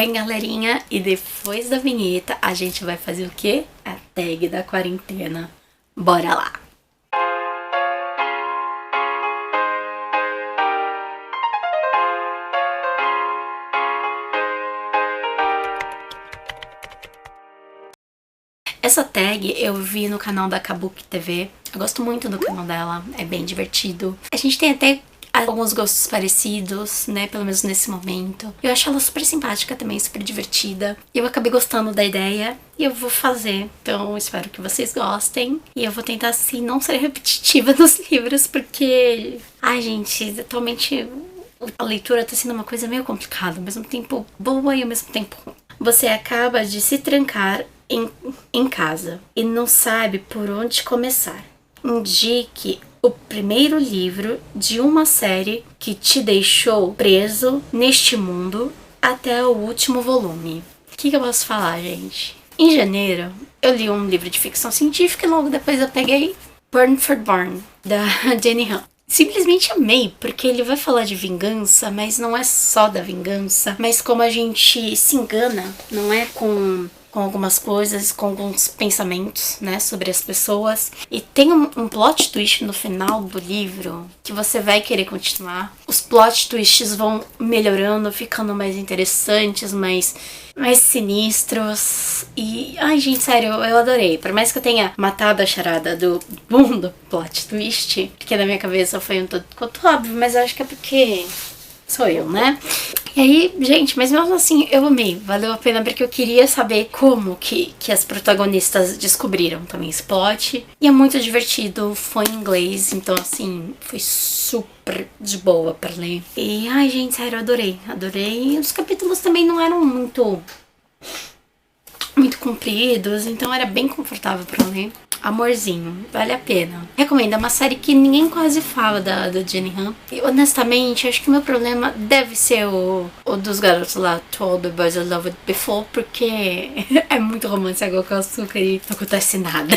Oi, galerinha, e depois da vinheta a gente vai fazer o quê? A tag da quarentena. Bora lá! Essa tag eu vi no canal da Kabuki TV. Eu gosto muito do canal dela, é bem divertido. A gente tem até alguns gostos parecidos, né, pelo menos nesse momento. Eu acho ela super simpática também, super divertida. E eu acabei gostando da ideia e eu vou fazer. Então, espero que vocês gostem. E eu vou tentar, assim, não ser repetitiva nos livros, porque... Ai, gente, atualmente a leitura tá sendo uma coisa meio complicada. Ao mesmo tempo boa e ao mesmo tempo ruim. Você acaba de se trancar em casa e não sabe por onde começar. Indique o primeiro livro de uma série que te deixou preso neste mundo até o último volume. O que eu posso falar, gente? Em janeiro, eu li um livro de ficção científica e logo depois eu peguei Burn for Burn, da Jenny Han. Simplesmente amei, porque ele vai falar de vingança, mas não é só da vingança, mas como a gente se engana, não é com algumas coisas, com alguns pensamentos, né, sobre as pessoas. E tem um plot twist no final do livro que você vai querer continuar. Os plot twists vão melhorando, ficando mais interessantes, mais sinistros. E, ai, gente, sério, eu adorei. Por mais que eu tenha matado a charada do mundo plot twist, porque na minha cabeça foi um todo quanto óbvio, mas eu acho que é porque sou eu, né? E aí, gente, mas mesmo assim, eu amei. Valeu a pena porque eu queria saber como que as protagonistas descobriram também esse plot. E é muito divertido, foi em inglês, então assim, foi super de boa pra ler. E, ai, gente, sério, eu adorei. Adorei. Os capítulos também não eram muito compridos, então era bem confortável pra ler. Amorzinho, vale a pena. Recomendo, é uma série que ninguém quase fala da Jenny Han. E honestamente, acho que o meu problema deve ser o dos garotos lá, To All the Boys I Loved Before, porque é muito romance água com açúcar e não acontece nada.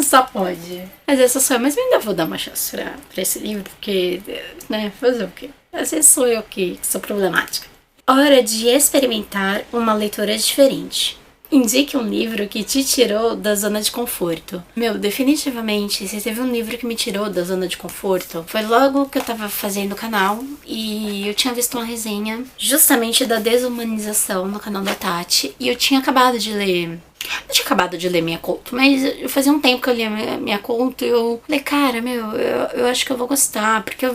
Só pode. Mas essa sou eu, mas eu ainda vou dar uma chance pra esse livro, porque, né, fazer o quê? Às vezes sou eu que sou problemática. Hora de experimentar uma leitura diferente. Indique um livro que te tirou da zona de conforto. Meu, definitivamente, se teve um livro que me tirou da zona de conforto, foi logo que eu tava fazendo o canal e eu tinha visto uma resenha justamente da desumanização no canal da Tati e eu tinha acabado de ler... Eu tinha acabado de ler Minha Couto, mas fazia um tempo que eu lia Minha Couto e eu falei, cara, eu acho que eu vou gostar, porque eu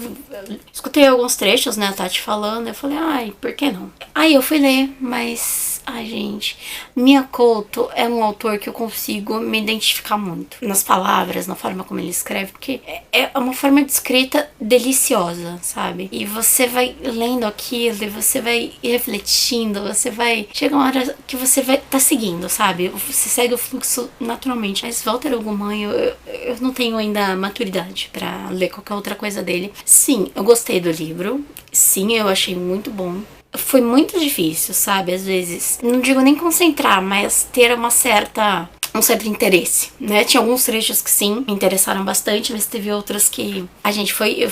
escutei alguns trechos, né, a Tati falando, eu falei, ai, por que não? Aí eu fui ler, mas, ai, gente, Minha Couto é um autor que eu consigo me identificar muito nas palavras, na forma como ele escreve, porque é uma forma de escrita deliciosa, sabe? E você vai lendo aquilo e você vai refletindo, você vai... Chega uma hora que você vai tá seguindo, sabe? Você segue o fluxo naturalmente. Mas Walter Ugumãe, eu não tenho ainda maturidade pra ler qualquer outra coisa dele. Sim, eu gostei do livro. Sim, eu achei muito bom. Foi muito difícil, sabe? Às vezes, não digo nem concentrar, mas ter um certo interesse, né? Tinha alguns trechos que sim, me interessaram bastante, mas teve outros que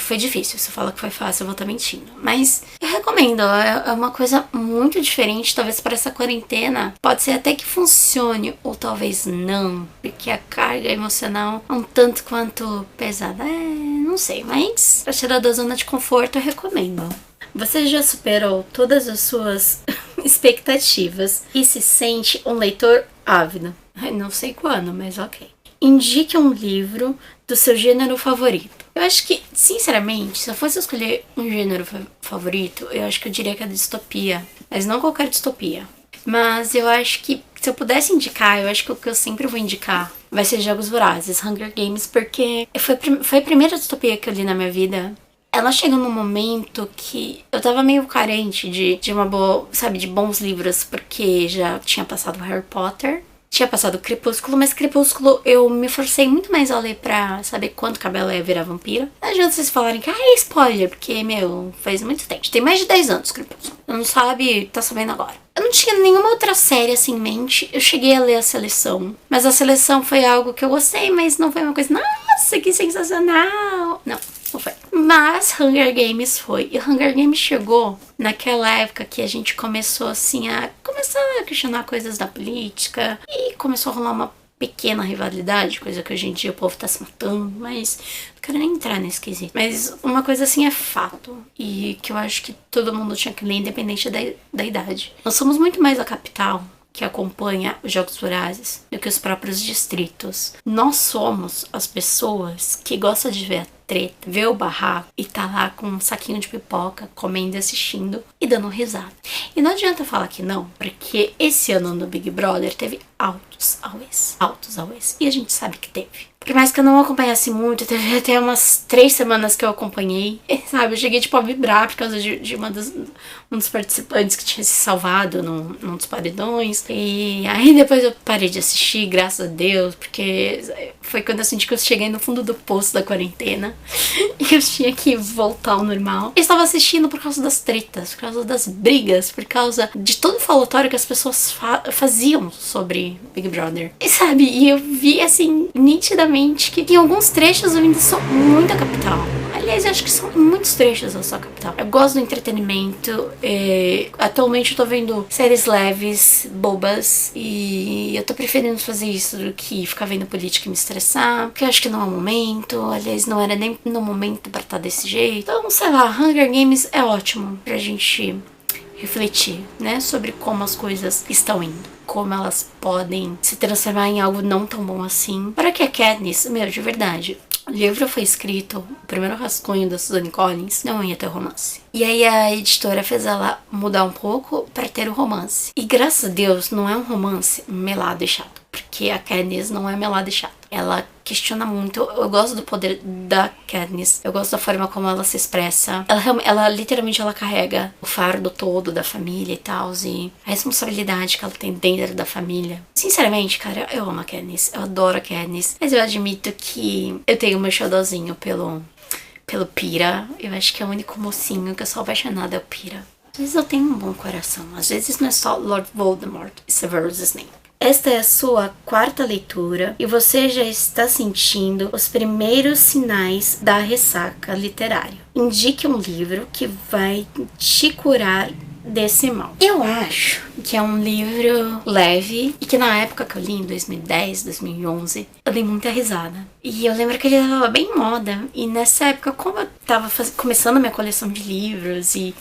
foi difícil. Se eu falar que foi fácil, eu vou estar mentindo. Mas eu recomendo, é uma coisa muito diferente, talvez para essa quarentena. Pode ser até que funcione, ou talvez não, porque a carga emocional é um tanto quanto pesada. Não sei, mas pra tirar da zona de conforto, eu recomendo. Você já superou todas as suas expectativas e se sente um leitor ávido. Não sei quando, mas ok. Indique um livro do seu gênero favorito. Eu acho que, sinceramente, se eu fosse escolher um gênero favorito, eu acho que eu diria que é distopia. Mas não qualquer distopia. Mas eu acho que, se eu pudesse indicar, eu acho que o que eu sempre vou indicar vai ser Jogos Vorazes, Hunger Games, porque foi a primeira distopia que eu li na minha vida. Ela chegou num momento que eu tava meio carente de uma boa, sabe, de bons livros, porque já tinha passado Harry Potter, tinha passado Crepúsculo, mas Crepúsculo eu me forcei muito mais a ler pra saber quando que a Bella ia virar vampira. Não adianta vocês falarem que é spoiler, porque, meu, faz muito tempo. Tem mais de 10 anos Crepúsculo. Não sabe, tá sabendo agora. Eu não tinha nenhuma outra série assim em mente. Eu cheguei a ler A Seleção, mas A Seleção foi algo que eu gostei, mas não foi uma coisa, nossa, que sensacional. Não foi. foi. Mas Hunger Games foi. E Hunger Games chegou naquela época que a gente começou assim a questionar coisas da política e começou a rolar uma pequena rivalidade, coisa que hoje em dia o povo tá se matando, mas não quero nem entrar nesse quesito. Mas uma coisa assim é fato, e que eu acho que todo mundo tinha que ler, independente da idade. Nós somos muito mais a capital que acompanha os Jogos Vorazes do que os próprios distritos. Nós somos as pessoas que gostam de ver a treta, ver o barraco e tá lá com um saquinho de pipoca, comendo e assistindo e dando risada. E não adianta falar que não, porque esse ano no Big Brother teve altos auês. E a gente sabe que teve. Por mais que eu não acompanhasse muito, teve até umas 3 semanas que eu acompanhei. E, sabe, eu cheguei tipo a vibrar por causa de um dos participantes que tinha se salvado num dos paredões. E aí depois eu parei de assistir, graças a Deus, porque foi quando eu senti que eu cheguei no fundo do poço da quarentena. E eu tinha que voltar ao normal. Eu estava assistindo por causa das tretas, por causa das brigas, por causa de todo o falatório que as pessoas faziam sobre Big Brother. E sabe, e eu vi assim, nitidamente que em alguns trechos eu ainda sou muito a capital. Aliás, eu acho que são muitos trechos eu sou a capital. Eu gosto do entretenimento. Atualmente eu tô vendo séries leves, bobas. E eu tô preferindo fazer isso do que ficar vendo política e me estressar. Porque eu acho que não é o momento. Aliás, não era nem no momento pra estar desse jeito. Então, sei lá, Hunger Games é ótimo pra gente refletir, né? Sobre como as coisas estão indo. Como elas podem se transformar em algo não tão bom assim. Para que a Katniss, de verdade, o livro foi escrito, o primeiro rascunho da Suzanne Collins, não ia ter romance. E aí a editora fez ela mudar um pouco para ter o romance. E graças a Deus não é um romance melado e chato. Porque a Katniss não é melada e chata. Ela questiona muito. Eu gosto do poder da Katniss. Eu gosto da forma como ela se expressa. Ela literalmente ela carrega o fardo todo da família e tal. E a responsabilidade que ela tem dentro da família. Sinceramente, cara, eu amo a Katniss. Eu adoro a Katniss. Mas eu admito que eu tenho meu xodózinho pelo Pira. Eu acho que é o único mocinho que eu sou apaixonada é o Pira. Às vezes eu tenho um bom coração. Às vezes não é só Lord Voldemort e Severus Snape. Esta é a sua 4ª leitura e você já está sentindo os primeiros sinais da ressaca literária. Indique um livro que vai te curar desse mal. Eu acho que é um livro leve e que na época que eu li, em 2010, 2011, eu dei muita risada. E eu lembro que ele estava bem em moda. E nessa época, como eu estava começando a minha coleção de livros e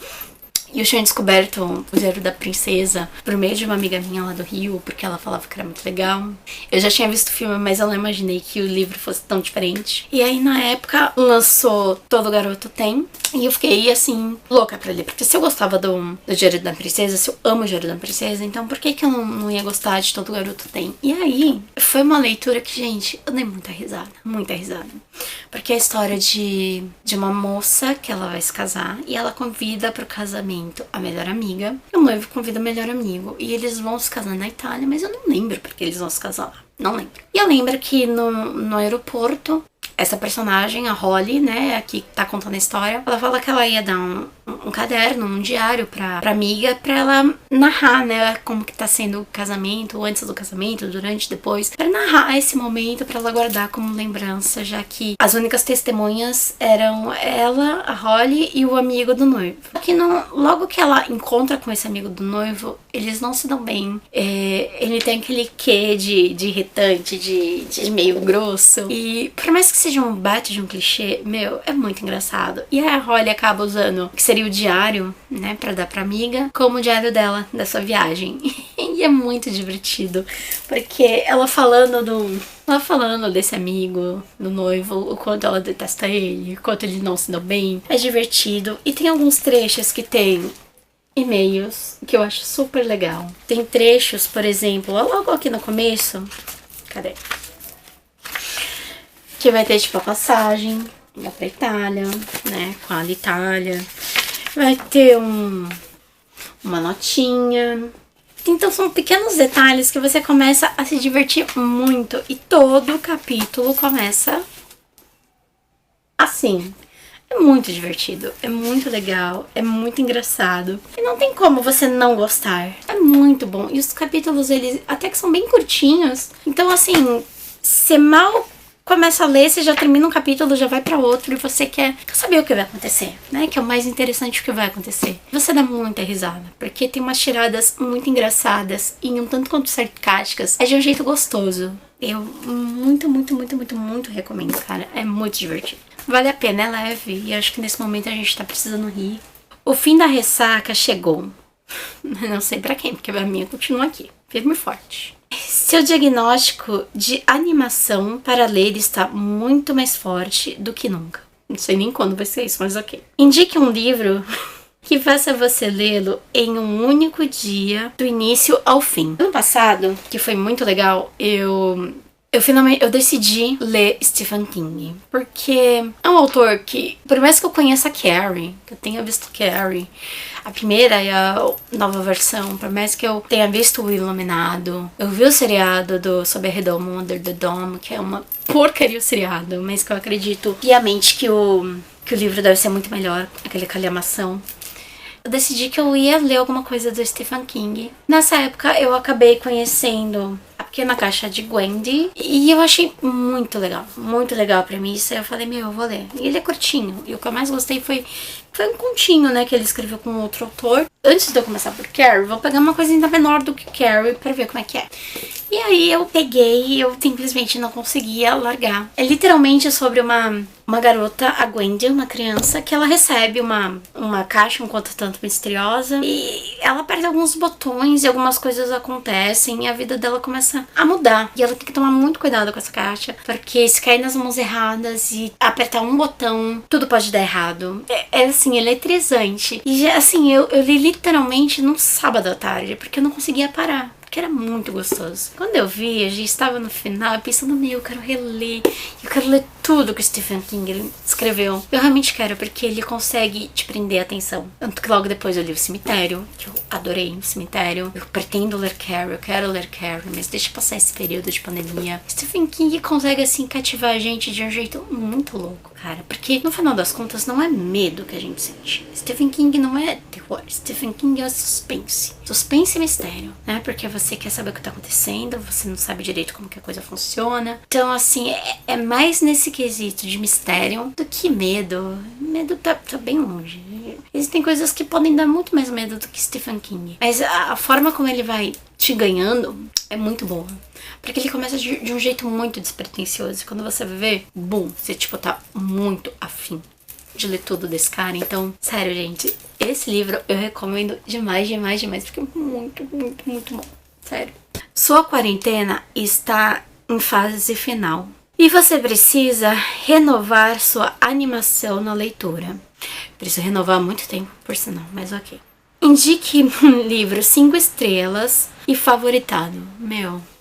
eu tinha descoberto o Diário da Princesa por meio de uma amiga minha lá do Rio, porque ela falava que era muito legal. Eu já tinha visto o filme, mas eu não imaginei que o livro fosse tão diferente. E aí, na época, lançou Todo Garoto Tem. E eu fiquei, assim, louca pra ler. Porque se eu gostava do Diário da Princesa, se eu amo o Diário da Princesa, então por que eu não ia gostar de Todo Garoto Tem? E aí, foi uma leitura que, gente, eu dei muita risada. Muita risada. Porque é a história de uma moça que ela vai se casar e ela convida pro casamento a melhor amiga. E o noivo convida o melhor amigo. E eles vão se casar na Itália, mas eu não lembro porque eles vão se casar lá. Não lembro. E eu lembro que no aeroporto, essa personagem, a Holly, né, aqui que tá contando a história, ela fala que ela ia dar um caderno, um diário pra amiga, pra ela narrar, né, como que tá sendo o casamento, antes do casamento, durante, depois, pra narrar esse momento, pra ela guardar como lembrança, já que as únicas testemunhas eram ela, a Holly e o amigo do noivo. Porque logo que ela encontra com esse amigo do noivo, eles não se dão bem. Ele tem aquele quê de irritante, de meio grosso. E por mais que seja um bate de um clichê, é muito engraçado. E a Holly acaba usando, que seria o diário, né, pra dar pra amiga, como o diário dela, dessa viagem. E é muito divertido, porque ela falando desse amigo, do noivo, o quanto ela detesta ele, o quanto ele não se deu bem. É divertido. E tem alguns trechos que tem e-mails que eu acho super legal. Tem trechos, por exemplo, logo aqui no começo, cadê? Que vai ter tipo a passagem lá pra Itália, né, com a Itália. Vai ter uma notinha. Então são pequenos detalhes que você começa a se divertir muito. E todo o capítulo começa assim. É muito divertido, é muito legal, é muito engraçado. E não tem como você não gostar. É muito bom. E os capítulos, eles até que são bem curtinhos. Então, assim, você mal começa a ler, você já termina um capítulo, já vai pra outro e você quer saber o que vai acontecer, né? Que é o mais interessante, o que vai acontecer. Você dá muita risada, porque tem umas tiradas muito engraçadas e um tanto quanto sarcásticas. É de um jeito gostoso. Eu muito recomendo, cara. É muito divertido. Vale a pena, é leve e acho que nesse momento a gente tá precisando rir. O fim da ressaca chegou. Não sei pra quem, porque a minha continua aqui, firme e forte. Seu diagnóstico de animação para ler está muito mais forte do que nunca. Não sei nem quando vai ser isso, mas ok. Indique um livro que faça você lê-lo em um único dia, do início ao fim. Ano passado, que foi muito legal, eu decidi ler Stephen King, porque é um autor que, por mais que eu conheça Carrie, que eu tenha visto Carrie, a primeira e a nova versão, por mais que eu tenha visto O Iluminado, eu vi o seriado Sob a Redoma, Under the Dome, que é uma porcaria o seriado, mas que eu acredito piamente que o livro deve ser muito melhor, aquele calhamação. Eu decidi que eu ia ler alguma coisa do Stephen King. Nessa época eu acabei conhecendo A Pequena Caixa de Gwendy e eu achei muito legal a premissa. Eu falei, eu vou ler. E ele é curtinho. E o que eu mais gostei foi um continho, né, que ele escreveu com outro autor. Antes de eu começar por Carrie, vou pegar uma coisa ainda menor do que Carrie pra ver como é que é. E aí eu peguei e eu simplesmente não conseguia largar. É literalmente sobre uma garota, a Gwendy, uma criança, que ela recebe uma caixa um quanto tanto misteriosa e ela aperta alguns botões e algumas coisas acontecem e a vida dela começa a mudar. E ela tem que tomar muito cuidado com essa caixa, porque se cair nas mãos erradas e apertar um botão, tudo pode dar errado. É assim, eletrizante. E assim, eu li literalmente num sábado à tarde, porque eu não conseguia parar. Porque era muito gostoso. Quando eu vi, a gente estava no final pensando, eu quero reler. Eu quero ler tudo que o Stephen King escreveu. Eu realmente quero, porque ele consegue te prender a atenção. Tanto que logo depois eu li O Cemitério, que eu adorei O Cemitério. Eu pretendo ler Carrie, eu quero ler Carrie, mas deixa passar esse período de pandemia. Stephen King consegue, assim, cativar a gente de um jeito muito louco, cara. Porque, no final das contas, não é medo que a gente sente. Stephen King não é terror. Stephen King é suspense. Suspense e mistério, né? Porque você quer saber o que tá acontecendo, você não sabe direito como que a coisa funciona. Então, assim, é mais nesse quesito de mistério do que medo. Medo tá bem longe. Existem coisas que podem dar muito mais medo do que Stephen King. Mas a forma como ele vai te ganhando é muito boa. Porque ele começa de um jeito muito despretensioso. E quando você vê, bum, você tipo tá muito afim de ler tudo desse cara. Então, sério, gente, esse livro eu recomendo demais, porque é muito bom. Sério. Sua quarentena está em fase final e você precisa renovar sua animação na leitura. Preciso renovar há muito tempo, por sinal, mas ok. Indique um livro 5 estrelas e favoritado.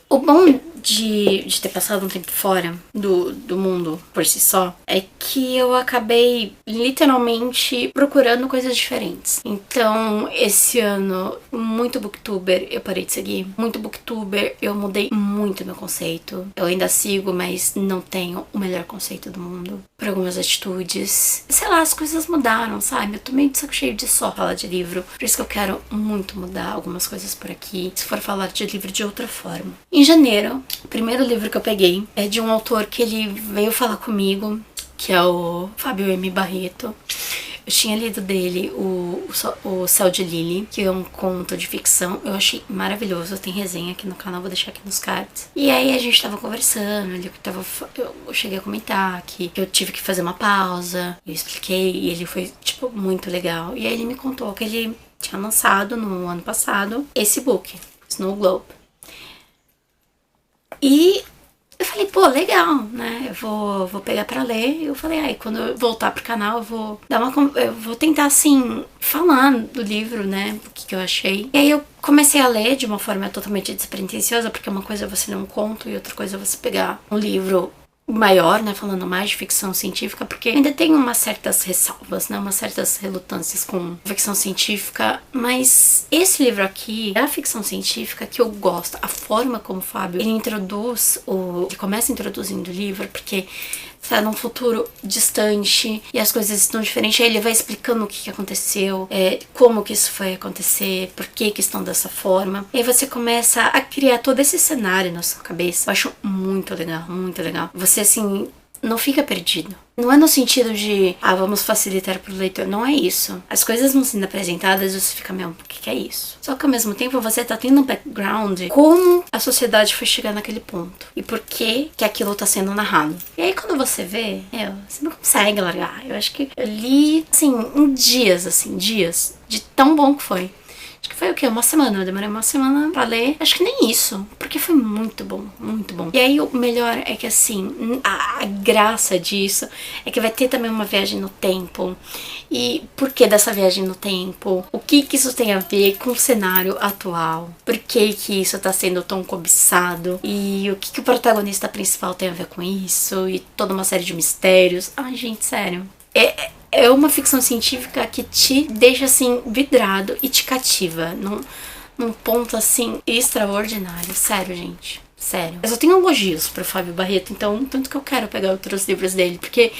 O bom de ter passado um tempo fora do mundo por si só é que eu acabei literalmente procurando coisas diferentes. Então, esse ano, muito booktuber eu parei de seguir. Muito booktuber eu mudei muito meu conceito. Eu ainda sigo, mas não tenho o melhor conceito do mundo por algumas atitudes. Sei lá, as coisas mudaram, sabe? Eu tô meio de saco cheio de só falar de livro. Por isso que eu quero muito mudar algumas coisas por aqui, se for falar de livro de outra forma. Em janeiro, o primeiro livro que eu peguei é de um autor que ele veio falar comigo, que é o Fábio M. Barreto. Eu tinha lido dele o Céu de Lily, que é um conto de ficção. Eu achei maravilhoso, tem resenha aqui no canal, vou deixar aqui nos cards. E aí a gente tava conversando, eu cheguei a comentar que eu tive que fazer uma pausa, eu expliquei, e ele foi, tipo, muito legal. E aí ele me contou que ele tinha lançado no ano passado esse book, Snow Globe. E eu falei, pô, legal, né? Eu vou pegar pra ler. E eu falei, quando eu voltar pro canal, eu vou tentar, assim, falar do livro, né? O que eu achei. E aí eu comecei a ler de uma forma totalmente despretensiosa, porque uma coisa é você ler um conto e outra coisa é você pegar um livro maior, né, falando mais de ficção científica, porque ainda tem umas certas ressalvas, né, umas certas relutâncias com ficção científica, mas esse livro aqui é a ficção científica que eu gosto, a forma como o Fábio, ele começa introduzindo o livro, porque tá num futuro distante e as coisas estão diferentes. Aí ele vai explicando o que aconteceu, como que isso foi acontecer, por que estão dessa forma. E aí você começa a criar todo esse cenário na sua cabeça. Eu acho muito legal, muito legal. Você, assim, não fica perdido. Não é no sentido de, vamos facilitar pro leitor. Não é isso. As coisas vão sendo apresentadas e você fica, o que é isso? Só que ao mesmo tempo você tá tendo um background de como a sociedade foi chegar naquele ponto. E por que aquilo tá sendo narrado. E aí quando você vê, você não consegue largar. Eu acho que eu li, assim, em dias, de tão bom que foi. Acho que foi o quê? Uma semana. Eu demorei uma semana pra ler. Acho que nem isso. Porque foi muito bom. Muito bom. E aí o melhor é que, assim, a graça disso é que vai ter também uma viagem no tempo. E por que dessa viagem no tempo? O que isso tem a ver com o cenário atual? Por que isso tá sendo tão cobiçado? E o que o protagonista principal tem a ver com isso? E toda uma série de mistérios. Ai, gente, sério. É uma ficção científica que te deixa, assim, vidrado e te cativa num ponto, assim, extraordinário. Sério, gente. Sério. Eu só tenho elogios pro Fábio Barreto, então tanto que eu quero pegar outros livros dele, porque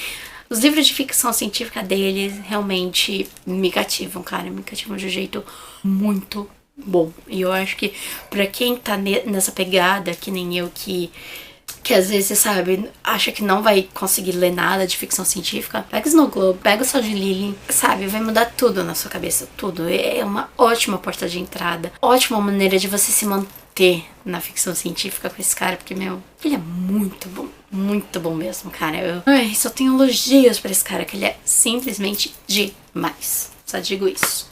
os livros de ficção científica dele realmente me cativam, cara. Me cativam de um jeito muito bom. E eu acho que pra quem tá nessa pegada, que nem eu, que às vezes, sabe, acha que não vai conseguir ler nada de ficção científica, pega o Snow Globe, pega o Sol de Lily, sabe, vai mudar tudo na sua cabeça, tudo. É uma ótima porta de entrada, ótima maneira de você se manter na ficção científica com esse cara, porque, ele é muito bom mesmo, cara. Eu só tenho elogios pra esse cara, que ele é simplesmente demais, só digo isso.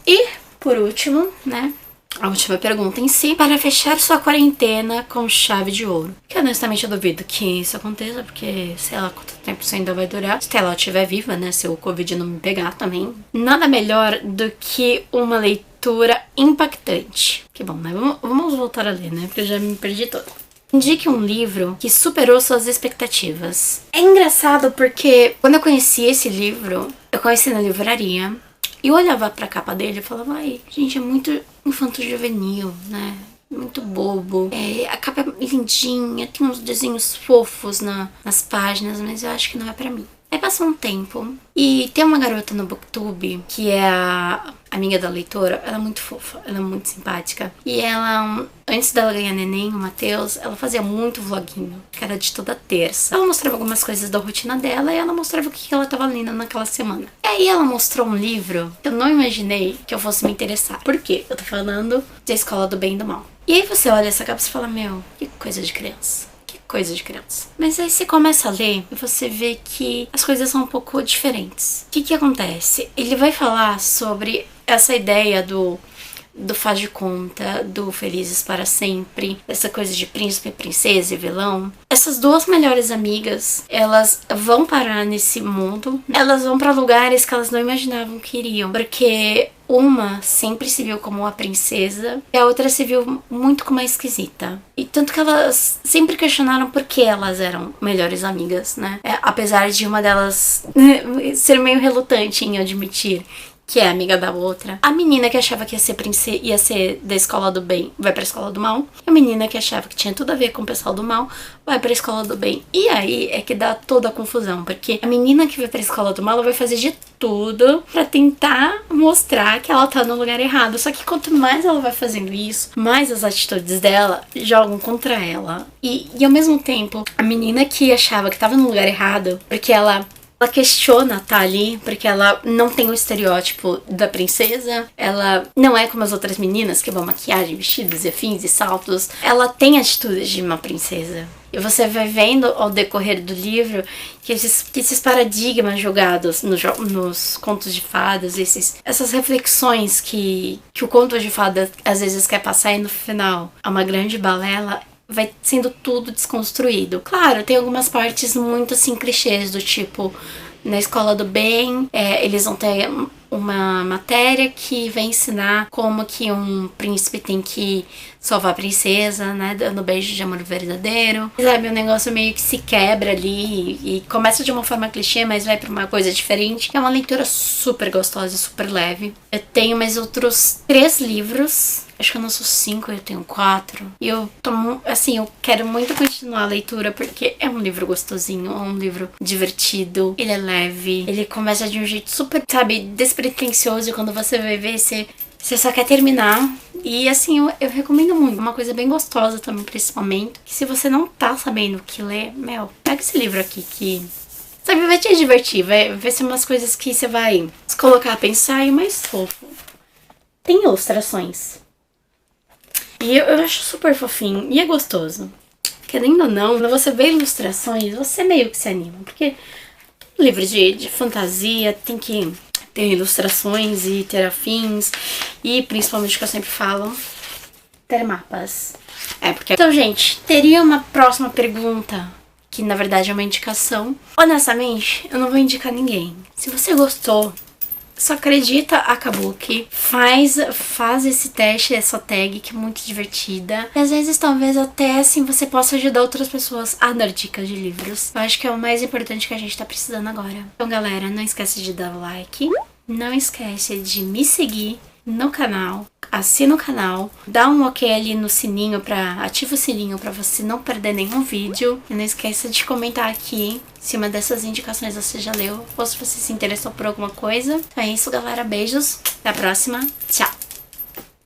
E, por último, né, a última pergunta em si, para fechar sua quarentena com chave de ouro. Que honestamente eu duvido que isso aconteça, porque sei lá quanto tempo isso ainda vai durar. Se ela estiver viva, né, se o Covid não me pegar também. Nada melhor do que uma leitura impactante. Que bom, né? Vamos voltar a ler, né, porque eu já me perdi toda. Indique um livro que superou suas expectativas. É engraçado porque quando eu conheci esse livro, eu conheci na livraria. E eu olhava pra capa dele e falava, gente, é muito infanto-juvenil, né? Muito bobo. A capa é lindinha, tem uns desenhos fofos nas páginas, mas eu acho que não é pra mim. Aí passou um tempo e tem uma garota no BookTube que é a amiga da leitora. Ela é muito fofa, ela é muito simpática. E ela, antes dela ganhar neném, o Matheus, ela fazia muito vloguinho, que era de toda terça. Ela mostrava algumas coisas da rotina dela e ela mostrava o que ela tava lendo naquela semana. E aí ela mostrou um livro que eu não imaginei que eu fosse me interessar. Por quê? Eu tô falando da Escola do Bem e do Mal. E aí você olha essa capa e fala, que coisa de criança. Coisa de criança. Mas aí você começa a ler e você vê que as coisas são um pouco diferentes. O que acontece? Ele vai falar sobre essa ideia do faz de conta, do felizes para sempre, essa coisa de príncipe, princesa e vilão. Essas duas melhores amigas, elas vão parar nesse mundo, elas vão para lugares que elas não imaginavam que iriam, porque uma sempre se viu como uma princesa e a outra se viu muito como uma esquisita. E tanto que elas sempre questionaram por que elas eram melhores amigas, né? Apesar de uma delas ser meio relutante em admitir que é amiga da outra. A menina que achava que ia ser da escola do bem, vai pra escola do mal. A menina que achava que tinha tudo a ver com o pessoal do mal, vai pra escola do bem. E aí é que dá toda a confusão, porque a menina que vai pra escola do mal, ela vai fazer de tudo pra tentar mostrar que ela tá no lugar errado. Só que quanto mais ela vai fazendo isso, mais as atitudes dela jogam contra ela. E ao mesmo tempo, a menina que achava que tava no lugar errado, porque ela questiona tá ali, porque ela não tem o estereótipo da princesa, ela não é como as outras meninas que vão maquiagem, vestidos e afins e saltos, ela tem atitudes de uma princesa. E você vai vendo ao decorrer do livro que esses paradigmas jogados nos contos de fadas, essas reflexões que o conto de fadas às vezes quer passar e no final é uma grande balela, vai sendo tudo desconstruído. Claro, tem algumas partes muito assim clichês, do tipo, na escola do bem, eles vão ter uma matéria que vai ensinar como que um príncipe tem que salvar a princesa, né, dando beijo de amor verdadeiro. Sabe, o negócio meio que se quebra ali e começa de uma forma clichê, mas vai pra uma coisa diferente. É uma leitura super gostosa e super leve. Eu tenho mais outros 3 livros Acho que eu não sou 5, eu tenho 4. E eu tomo, assim, eu quero muito continuar a leitura porque é um livro gostosinho, é um livro divertido, ele é leve, ele começa de um jeito super, sabe, despretensioso e quando você vai ver, você só quer terminar. E assim, eu recomendo muito. Uma coisa bem gostosa também pra esse momento. Que se você não tá sabendo o que ler, pega esse livro aqui que, sabe, vai te divertir. Vai ser umas coisas que você vai se colocar a pensar e o mais fofo. Tem ilustrações. E eu acho super fofinho. E é gostoso. Querendo ou não, quando você vê ilustrações, você meio que se anima. Porque livro de fantasia tem que ter ilustrações e ter afins. E principalmente o que eu sempre falo, ter mapas. Porque... Então, gente, teria uma próxima pergunta, que na verdade é uma indicação. Honestamente, eu não vou indicar ninguém. Se você gostou, só acredita a Kabuki, faz esse teste, essa tag que é muito divertida. E às vezes talvez até assim você possa ajudar outras pessoas a dar dicas de livros. Eu acho que é o mais importante que a gente tá precisando agora. Então galera, não esquece de dar o like, não esquece de me seguir no canal, assina o canal, dá um ok ali no sininho, ativa o sininho pra você não perder nenhum vídeo. E não esqueça de comentar aqui se uma dessas indicações você já leu ou se você se interessou por alguma coisa. Então é isso galera, beijos, até a próxima, tchau!